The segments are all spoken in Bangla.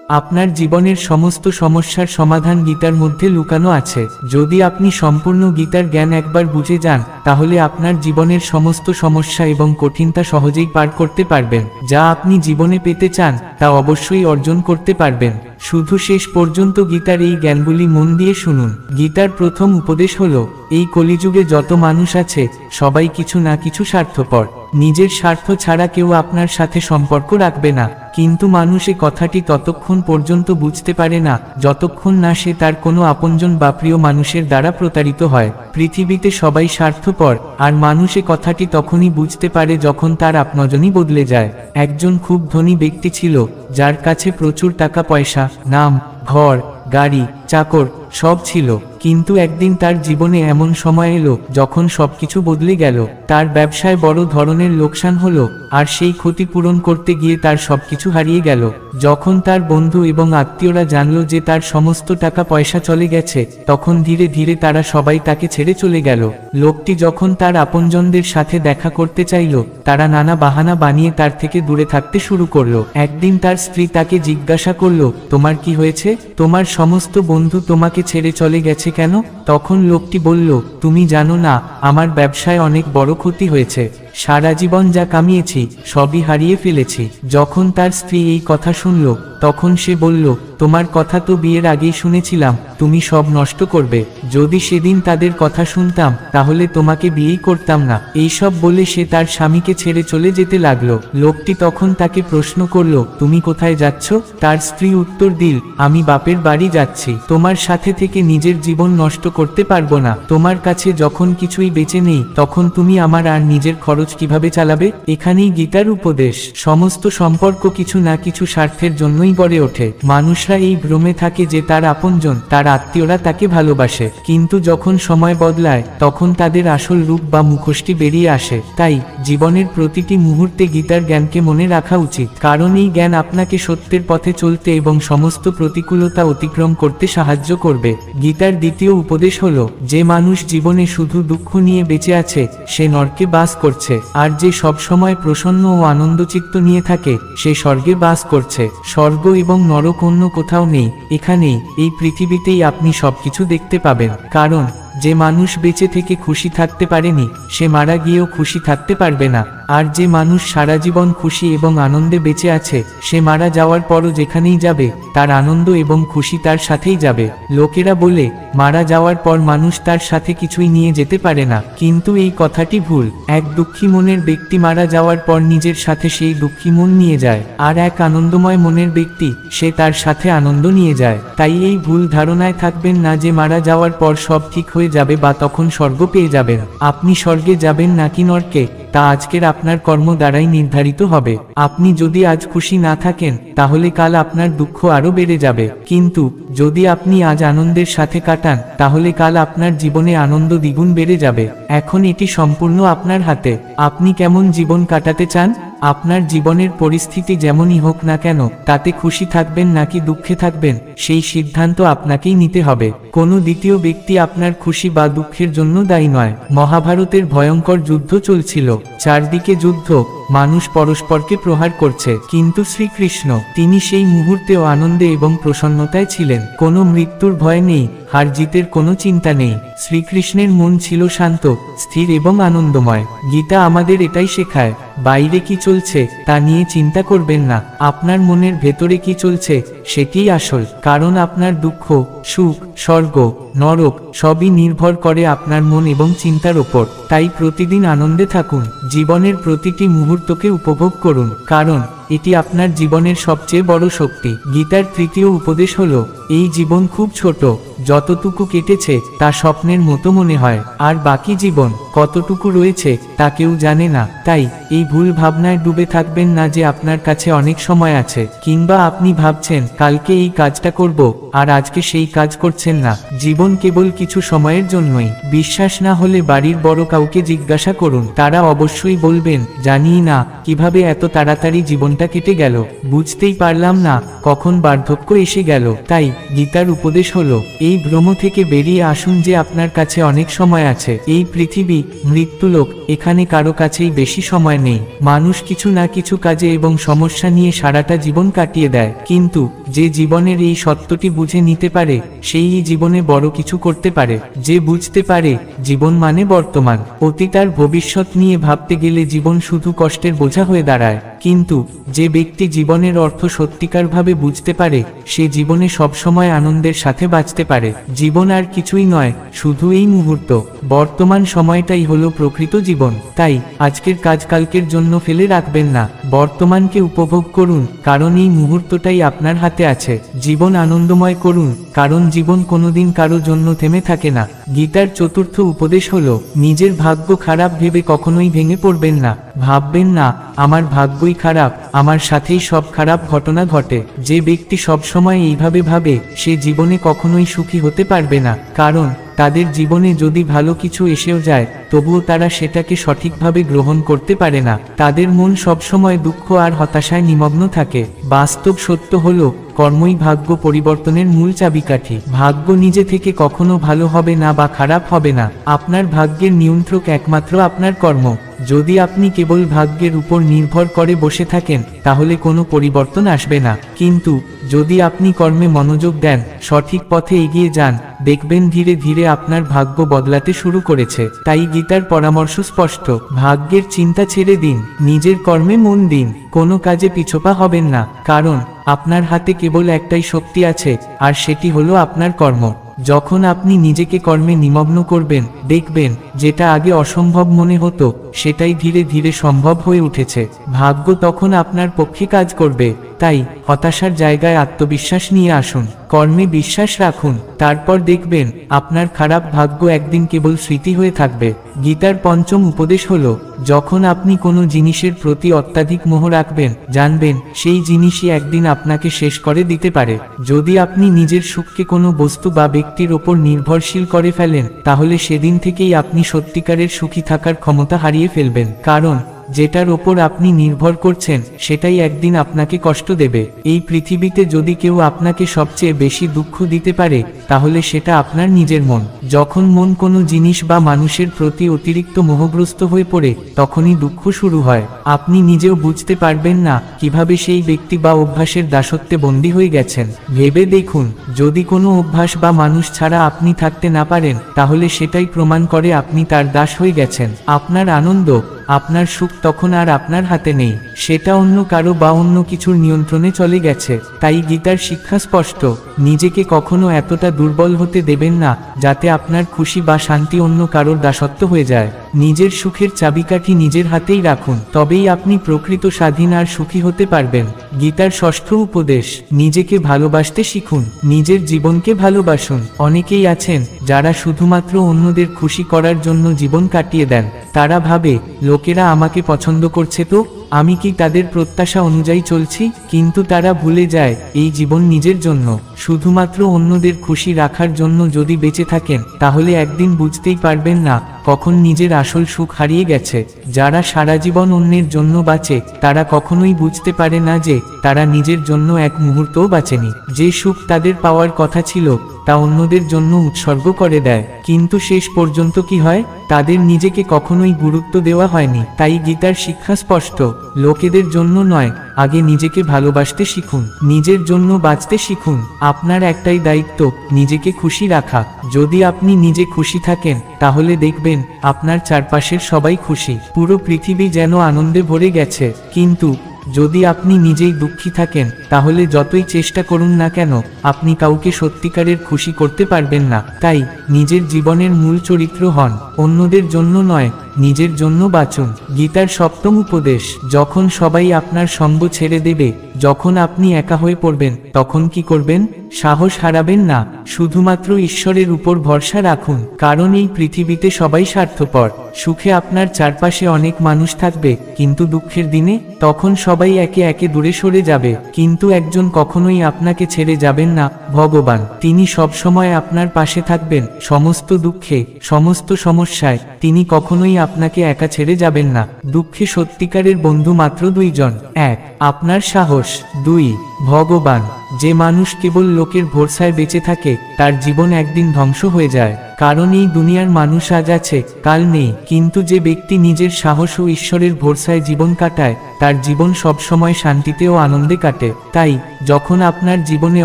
আপনার জীবনের সমস্ত সমস্যার সমাধান গীতার মধ্যে লুকানো আছে। যদি আপনি সম্পূর্ণ গীতার জ্ঞান একবার বুঝে যান, তাহলে আপনার জীবনের সমস্ত সমস্যা এবং কঠিনতা সহজেই পার করতে পারবেন। যা আপনি জীবনে পেতে চান তা অবশ্যই অর্জন করতে পারবেন। শুধু শেষ পর্যন্ত গীতার এই জ্ঞানগুলি মন দিয়ে শুনুন। গীতার প্রথম উপদেশ হলো, এই কলিযুগে যত মানুষ আছে সবাই কিছু না কিছু স্বার্থপর। নিজের স্বার্থ ছাড়া কেউ আপনার সাথে সম্পর্ক রাখবে না। কিন্তু মানুষ এই কথাটি ততক্ষণ পর্যন্ত বুঝতে পারে না যতক্ষণ না সে তার কোনো আপনজন বা প্রিয় মানুষের দ্বারা প্রতারিত হয়। পৃথিবীতে সবাই স্বার্থপর, আর মানুষ এই কথাটি তখনই বুঝতে পারে যখন তার আপনজনই বদলে যায়। একজন খুব ধনী ব্যক্তি ছিল, যার কাছে প্রচুর টাকা পয়সা, নাম, ঘর, গাড়ি, চাকর সব ছিল। কিন্তু একদিন তার জীবনে এমন সময় এলো যখন সবকিছু বদলে গেল। তার ব্যবসায় বড় ধরনের লোকসান হলো, আর সেই ক্ষতি পূরণ করতে গিয়ে তার সবকিছু হারিয়ে গেল। যখন তার বন্ধু এবং আত্মীয়রা জানলো যে তার সমস্ত টাকা পয়সা চলে গেছে, তখন ধীরে ধীরে তারা সবাই তাকে ছেড়ে চলে গেল। লোকটি যখন তার আপনজনদের সাথে দেখা করতে চাইল, তারা নানা বাহানা বানিয়ে তার থেকে দূরে থাকতে শুরু করলো। একদিন তার স্ত্রী তাকে জিজ্ঞাসা করলো, তোমার কি হয়েছে? তোমার সমস্ত বন্ধু তোমাকে ছেড়ে চলে গেছে কেন? তখন লোকটি বলল, তুমি জানো না, আমার ব্যবসায় অনেক বড় ক্ষতি হয়েছে। সারা জীবন যা কামিয়েছি সবই হারিয়ে ফেলেছি। যখন তার স্ত্রী এই কথা শুনল, তখন সে বলল, তোমার কথা তো বিয়ের আগেই শুনেছিলাম, তুমি সব নষ্ট করবে। যদি সেদিন তাদের কথা শুনতাম তাহলে তোমাকে বিয়েই করতাম না। এইসব বলে সে তার স্বামীকে ছেড়ে চলে যেতে লাগলো। লোকটি তখন তাকে প্রশ্ন করল, তুমি কোথায় যাচ্ছ? তার স্ত্রী উত্তর দিল, আমি বাপের বাড়ি যাচ্ছি। তোমার সাথে থেকে নিজের জীবন নষ্ট করতে পারবো না। তোমার কাছে যখন কিছুই বেঁচে নেই, তখন তুমি আমার আর নিজের খরচ কিভাবে চালাবে? এখানেই গীতার উপদেশ। সমস্ত সম্পর্ক কিছু না কিছু স্বার্থের জন্যই গড়ে ওঠে। মানুষরা এই ভ্রমে থাকে যে তার আপনজন, তার আত্মীয়রা তাকে ভালোবাসে, কিন্তু যখন সময় বদলায় তখন তাদের আসল রূপ বা মুখোশটি বেরিয়ে আসে। তাই জীবনের প্রতিটি মুহূর্তে গীতার জ্ঞানকে মনে রাখা উচিত, কারণ এই জ্ঞান আপনাকে সত্যের পথে চলতে এবং সমস্ত প্রতিকূলতা অতিক্রম করতে সাহায্য করবে। গীতার দ্বিতীয় উপদেশ হলো, যে মানুষ জীবনে শুধু দুঃখ নিয়ে বেঁচে আছে সে নরকে বাস করছে, আর যে সবসময় প্রসন্ন ও আনন্দচিত্ত নিয়ে থাকে সে স্বর্গে বাস করছে। স্বর্গ এবং নরক অন্য কোথাও নেই, এখানেই, এই পৃথিবীতেই আপনি সবকিছু দেখতে পাবেন। কারণ যে মানুষ বেঁচে থেকে খুশি থাকতে পারেনি সে মারা গিয়েও খুশি থাকতে পারবে না, আর যে মানুষ সারা জীবন খুশি এবং আনন্দে বেঁচে আছে সে মারা যাওয়ার পরও যেখানেই যাবে তার আনন্দ এবং খুশি তার সাথেই যাবে। লোকেরা বলে মারা যাওয়ার পর মানুষ তার সাথে কিছুই নিয়ে যেতে পারে না, কিন্তু এই কথাটি ভুল। এক দুঃখী মনের ব্যক্তি মারা যাওয়ার পর নিজের সাথে সেই দুঃখী মন নিয়ে যায়, আর এক আনন্দময় মনের ব্যক্তি সে তার সাথে আনন্দ নিয়ে যায়। তাই এই ভুল ধারণায় থাকবেন না যে মারা যাওয়ার পর সব ঠিক হয়ে যাবে বা তখন স্বর্গ পেয়ে যাবেন। আপনি স্বর্গে যাবেন নাকি নরকে তা আজকের আপনার কর্ম দ্বারাই নির্ধারিত হবে। আপনি যদি আজ খুশি না থাকেন তাহলে কাল আপনার দুঃখ আরো বেড়ে যাবে, কিন্তু যদি আপনি আজ আনন্দের সাথে কাটান তাহলে কাল আপনার জীবনে আনন্দ দ্বিগুণ বেড়ে যাবে। এখন এটি সম্পূর্ণ আপনার হাতে। আপনি কেমন জীবন কাটাতে চান? আপনার জীবনের পরিস্থিতি যেমনই হোক না কেন, তাতে খুশি থাকবেন নাকি দুঃখে থাকবেন সেই সিদ্ধান্ত আপনাকেই নিতে হবে। কোনো দ্বিতীয় ব্যক্তি আপনার খুশি বা দুঃখের জন্য দায়ী নয়। মহাভারতের ভয়ঙ্কর যুদ্ধ চলছিল, চারদিকে যুদ্ধ, মানুষ পরস্পরকে প্রহার করছে, কিন্তু শ্রীকৃষ্ণ তিনি সেই মুহূর্তেও আনন্দে এবং প্রসন্নতায় ছিলেন। কোনো মৃত্যুর ভয় নেই, হার জিতের কোনো চিন্তা নেই। শ্রীকৃষ্ণের মন ছিল শান্ত, স্থির এবং আনন্দময়। গীতা আমাদের এটাই শেখায়, বাইরে কি চলছে তা নিয়ে চিন্তা করবেন না, আপনার মনের ভেতরে কি চলছে সেটিই আসল। কারণ আপনার দুঃখ, সুখ, স্বর্গ, নরক সবই নির্ভর করে আপনার মন এবং চিন্তার ওপর। তাই প্রতিদিন আনন্দে থাকুন, জীবনের প্রতিটি মুহূর্তকে উপভোগ করুন, কারণ এটি আপনার জীবনের সবচেয়ে বড় শক্তি। গীতার তৃতীয় উপদেশ হলো, এই জীবন খুব ছোট, যতটুকু কেটেছে তা স্বপ্নের মতো মনে হয়, আর বাকি জীবন কতটুকু রয়েছে তা কেউ জানে না। তাই এই ভুল ভাবনায় ডুবে থাকবেন না যে আপনার কাছে অনেক সময় আছে, কিংবা আপনি ভাবছেন কালকে এই কাজটা করব আর আজকে সেই কাজ করছেন না। জীবন কেবল কিছু সময়ের জন্যই। বিশ্বাস না হলে বাড়ির বড় কাউকে জিজ্ঞাসা করুন, তারা অবশ্যই বলবেন, জানি না কিভাবে এত তাড়াতাড়ি জীবনটা কেটে গেল, বুঝতেই পারলাম না কখন বার্ধক্য এসে গেল। তাই গীতার উপদেশ হলো, এই ভ্রম থেকে বেরিয়ে আসুন যে আপনার কাছে অনেক সময় আছে। এই পৃথিবী মৃত্যুলোক, এখানে কারো কাছেই বেশি সময় নেই। মানুষ কিছু না কিছু কাজে এবং সমস্যা নিয়ে সারাটা জীবন কাটিয়ে দেয়, কিন্তু যে জীবনের এই সত্যটি বুঝে নিতে পারে সেই জীবনে বড় কিছু করতে পারে। যে বুঝতে পারে জীবন মানে বর্তমান, অতীত আর ভবিষ্যৎ নিয়ে ভাবতে গেলে জীবন শুধু কষ্টের বোঝা হয়ে দাঁড়ায়। কিন্তু যে ব্যক্তি জীবনের অর্থ সত্যিকারভাবে বুঝতে পারে সে জীবনে সবসময় আনন্দের সাথে বাঁচতে পারে। জীবন আর কিছুই নয়, শুধু এই মুহূর্ত, বর্তমান সময়টাই হলো প্রকৃত জীবন। তাই আজকের কাজ কালকের জন্য ফেলে রাখবেন না, বর্তমানকে উপভোগ করুন, কারণ এই মুহূর্তটাই আপনার হাতে আছে। জীবন আনন্দময় করুন, কারণ জীবন কোনোদিন কারো জন্য থেমে থাকে না। গীতার চতুর্থ উপদেশ হলো, নিজের ভাগ্য খারাপ ভেবে কখনোই ভেঙে পড়বেন না। ভাববেন না আমার ভাগ্যই খারাপ, আমার সাথেই সব খারাপ ঘটনা ঘটে। যে ব্যক্তি সবসময় এইভাবে ভাবে সে জীবনে কখনোই সুখী হতে পারবে না, কারণ তাদের জীবনে যদি ভালো কিছু এসেও যায় তবুও তারা সেটাকে সঠিকভাবে গ্রহণ করতে পারে না। তাদের মন সবসময় দুঃখ আর হতাশায় নিমগ্ন থাকে। বাস্তব সত্য হলো কর্মই ভাগ্য পরিবর্তনের মূল চাবিকাঠি। ভাগ্য নিজে থেকে কখনো ভালো হবে না বা খারাপ হবে না। আপনার ভাগ্যের নিয়ন্ত্রক একমাত্র আপনার কর্ম। যদি আপনি কেবল ভাগ্যের উপর নির্ভর করে বসে থাকেন তাহলে কোনো পরিবর্তন আসবে না, কিন্তু যদি আপনি কর্মে মনোযোগ দেন, সঠিক পথে এগিয়ে যান, দেখবেন ধীরে ধীরে আপনার ভাগ্য বদলাতে শুরু করেছে। তাই গীতার পরামর্শ স্পষ্ট, ভাগ্যের চিন্তা ছেড়ে দিন, নিজের কর্মে মন দিন, কোনো কাজে পিছপা হবেন না, কারণ আপনার হাতে কেবল একটাই শক্তি আছে আর সেটি হলো আপনার কর্ম। যখন আপনি নিজেকে কর্মে নিমগ্ন করবেন দেখবেন যেটা আগে অসম্ভব মনে হতো সেটাই ধীরে ধীরে সম্ভব হয়ে উঠেছে। ভাগ্য তখন আপনার পক্ষে কাজ করবে। তাই হতাশার জায়গায় আত্মবিশ্বাস নিয়ে আসুন, কর্মে বিশ্বাস রাখুন, তারপর দেখবেন আপনার খারাপ ভাগ্য একদিন কেবল স্মৃতি হয়ে থাকবে। গীতার পঞ্চম উপদেশ হলো, যখন আপনি কোনো জিনিসের প্রতি অত্যাধিক মোহ রাখবেন জানবেন সেই জিনিসই একদিন আপনাকে শেষ করে দিতে পারে। যদি আপনি নিজের সুখকে কোনো বস্তু বা ব্যক্তির ওপর নির্ভরশীল করে ফেলেন তাহলে সেদিন থেকেই আপনি সত্যিকারের সুখী থাকার ক্ষমতা হারিয়ে ফেলবেন, কারণ যেটার ওপর আপনি নির্ভর করছেন সেটাই একদিন আপনাকে কষ্ট দেবে। এই পৃথিবীতে যদি কেউ আপনাকে সবচেয়ে বেশি দুঃখ দিতে পারে তাহলে সেটা আপনার নিজের মন। যখন মন কোনো জিনিস বা মানুষের প্রতি অতিরিক্ত মোহগ্রস্ত হয়ে পড়ে তখনই দুঃখ শুরু হয়। আপনি নিজেও বুঝতে পারবেন না কিভাবে সেই ব্যক্তি বা অভ্যাসের দাসত্বে বন্দী হয়ে গেছেন। ভেবে দেখুন, যদি কোনো অভ্যাস বা মানুষ ছাড়া আপনি থাকতে না পারেন তাহলে সেটাই প্রমাণ করে আপনি তার দাস হয়ে গেছেন। আপনার আনন্দ, আপনার সুখ তখন আর আপনার হাতে নেই, সেটা অন্য কারো বা অন্য কিছুর নিয়ন্ত্রণে চলে গেছে। তাই গীতার শিক্ষা স্পষ্ট, নিজেকে কখনো এতটা দুর্বল হতে দেবেন না যাতে আপনার খুশি বা শান্তি অন্য কারোর দাসত্ব হয়ে যায়। নিজের সুখের চাবিকাঠি নিজের হাতেই রাখুন, তবেই আপনি প্রকৃত স্বাধীন আর সুখী হতে পারবেন। গীতার ষষ্ঠ উপদেশ, নিজেকে ভালোবাসতে শিখুন, নিজের জীবনকে ভালোবাসুন। অনেকেই আছেন যারা শুধুমাত্র অন্যদের খুশি করার জন্য জীবন কাটিয়ে দেন। তারা ভাবে লোকেরা আমাকে পছন্দ করছে তো আমি কি তাদের প্রত্যাশা অনুযায়ী চলছি, কিন্তু তারা ভুলে যায় এই জীবন নিজের জন্য। শুধুমাত্র অন্যদের খুশি রাখার জন্য যদি বেঁচে থাকেন তাহলে একদিন বুঝতেই পারবেন না কখন নিজের আসল সুখ হারিয়ে গেছে। যারা সারা জীবন অন্যের জন্য বাঁচে তারা কখনোই বুঝতে পারে না যে তারা নিজের জন্য এক মুহূর্তও বাঁচেনি। যে সুখ তাদের পাওয়ার কথা ছিল তা অন্যদের জন্য উৎসর্গ করে দেয়, কিন্তু শেষ পর্যন্ত কি হয়, তাদের নিজেকে কখনোই গুরুত্ব দেওয়া হয়নি। তাই গীতার শিক্ষা স্পষ্ট, লোকেদের জন্য নয়, আগে নিজেকে ভালোবাসতে শিখুন, নিজের জন্য বাঁচতে শিখুন। আপনার একটাই দায়িত্ব, নিজেকে খুশি রাখা। যদি আপনি নিজে খুশি থাকেন তাহলে দেখবেন আপনার চারপাশের সবাই খুশি, পুরো পৃথিবী যেন আনন্দে ভরে গেছে। কিন্তু যদি আপনি নিজেই দুঃখী থাকেন তাহলে যতই চেষ্টা করুন না কেন আপনি কাউকে সত্যিকারের খুশি করতে পারবেন না। তাই নিজের জীবনের মূল চরিত্র হন, অন্যদের জন্য নয়, নিজের জন্য বাঁচুন। গীতার সপ্তম উপদেশ, যখন সবাই আপনার সঙ্গ ছেড়ে দেবে, যখন আপনি একা হয়ে পড়বেন তখন কি করবেন? সাহস হারাবেন না, শুধুমাত্র ঈশ্বরের উপর ভরসা রাখুন, কারণ এই পৃথিবীতে সবাই স্বার্থপর। সুখে আপনার চারপাশে অনেক মানুষ থাকবে, কিন্তু দুঃখের দিনে তখন সবাই একে একে দূরে সরে যাবে, কিন্তু একজন কখনোই আপনাকে ছেড়ে যাবেন না, ভগবান। তিনি সবসময় আপনার পাশে থাকবেন, সমস্ত দুঃখে, সমস্ত সমস্যায়, তিনি কখনোই আপনাকে একা ছেড়ে যাবেন না। দুঃখে সত্যিকারের বন্ধু মাত্র দুইজন, এক আপনার সাহস, দুই ভগবান। যে মানুষ কেবল লোকের ভরসায় বেঁচে থাকে তার জীবন একদিন ধ্বংস হয়ে যায়, কারণ এই দুনিয়ার মানুষ আজ আছে কাল নেই, কিন্তু যে ব্যক্তি নিজের সাহস ও ঈশ্বরের ভরসায় জীবন কাটায় তার জীবন সবসময় শান্তিতে ও আনন্দে কাটে। তাই যখন আপনার জীবনে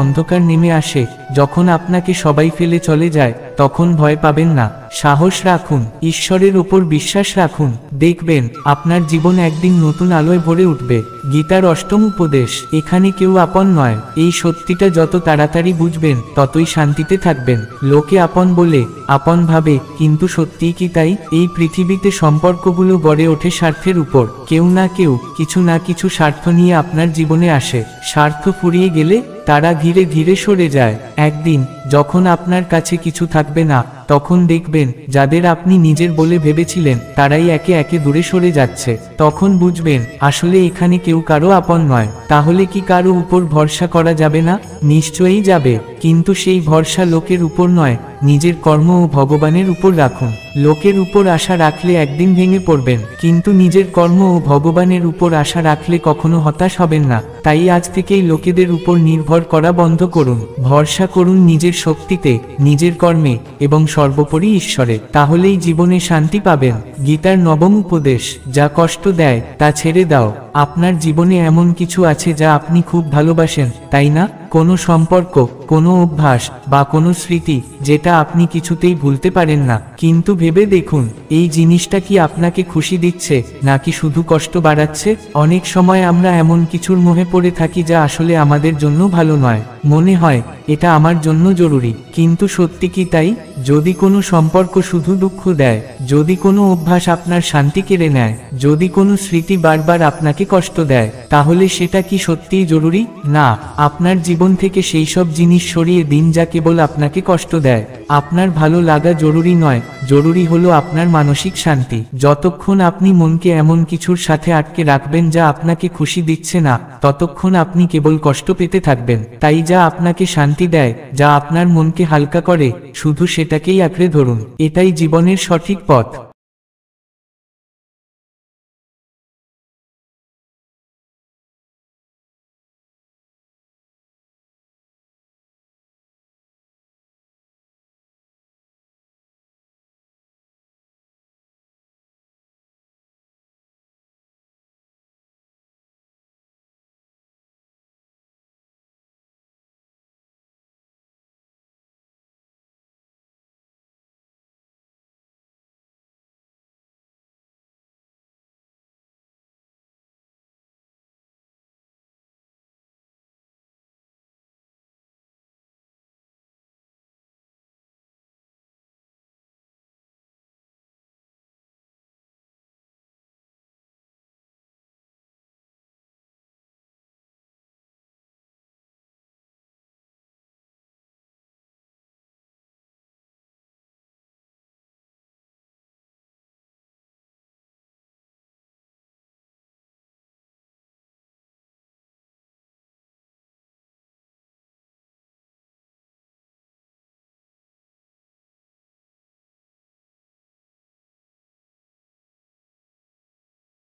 অন্ধকার নেমে আসে, যখন আপনাকে সবাই ফেলে চলে যায়, তখন ভয় পাবেন না, সাহস রাখুন, ঈশ্বরের উপর বিশ্বাস রাখুন, দেখবেন আপনার জীবন একদিন নতুন আলোয় ভরে উঠবে। গীতার অষ্টম উপদেশ, এখানে কেউ আপন নয়। এই সত্যিটা যত তাড়াতাড়ি বুঝবেন ততই শান্তিতে থাকবেন। লোকে আপন বলে, আপন ভাবে, কিন্তু সত্যিই কি তাই? এই পৃথিবীতে সম্পর্কগুলো গড়ে ওঠে স্বার্থের উপর। কেউ না কেউ কিছু না কিছু স্বার্থ নিয়ে আপনার জীবনে আসে। স্বার্থ ফুরিয়ে গেলে তারা ধীরে ধীরে সরে যায়। একদিন যখন আপনার কাছে কিছু থাকবে না, তখন দেখবেন যাদের আপনি নিজের বলে ভেবেছিলেন তারাই একে একে দূরে সরে যাচ্ছে। তখন বুঝবেন আসলে এখানে কেউ কারো আপন নয়। তাহলে কি কারো উপর ভরসা করা যাবে না? নিশ্চয়ই যাবে, কিন্তু সেই ভরসা লোকের উপর নয়, নিজের কর্ম ও ভগবানের উপর রাখুন। লোকের উপর আশা রাখলে একদিন ভেঙে পড়বেন, কিন্তু নিজের কর্ম ও ভগবানের উপর আশা রাখলে কখনো হতাশ হবেন না। তাই আজ থেকেই লোকেদের উপর নির্ভর করা বন্ধ করুন। ভরসা করুন নিজের শক্তিতে, নিজের কর্মে এবং সর্বোপরি ঈশ্বরে। তাহলেই জীবনে শান্তি পাবেন। গীতার নবম উপদেশ, যা কষ্ট দেয় তা ছেড়ে দাও। আপনার জীবনে এমন কিছু আছে যা আপনি খুব ভালোবাসেন, তাই না? কোনো সম্পর্ক, কোনো অভ্যাস বা কোনো স্মৃতি যেটা আপনি কিছুতেই ভুলতে পারেন না। কিন্তু ভেবে দেখুন, এই জিনিসটা কি আপনাকে খুশি দিচ্ছে নাকি শুধু কষ্ট বাড়াচ্ছে? অনেক সময় আমরা এমন কিছুর মোহে পড়ে থাকি যা আসলে আমাদের জন্য ভালো নয়। মনে হয় এটা আমার জন্য জরুরি, কিন্তু সত্যি কি তাই? যদি কোনো সম্পর্ক শুধু দুঃখ দেয়, যদি কোনো অভ্যাস আপনার শান্তি কেড়ে নেয়, যদি কোনো স্মৃতি বারবার আপনাকে কষ্ট দেয়, তাহলে সেটা কি সত্যিই জরুরি? না, আপনার জীবন থেকে সেই সব জিনিস সরিয়ে দিন যা কেবল আপনাকে কষ্ট দেয়। আপনার ভালো লাগা জরুরি নয়, জরুরি হলো আপনার মানসিক শান্তি। যতক্ষণ আপনি মনকে এমন কিছুর সাথে আটকে রাখবেন যা আপনাকে খুশি দিচ্ছে না, ততক্ষণ আপনি কেবল কষ্ট পেতে থাকবেন। তাই যা আপনাকে শান্তি দেয়, যা আপনার মনকে হালকা করে, শুধু সেটাকেই আঁকড়ে ধরুন। এটাই জীবনের সঠিক পথ।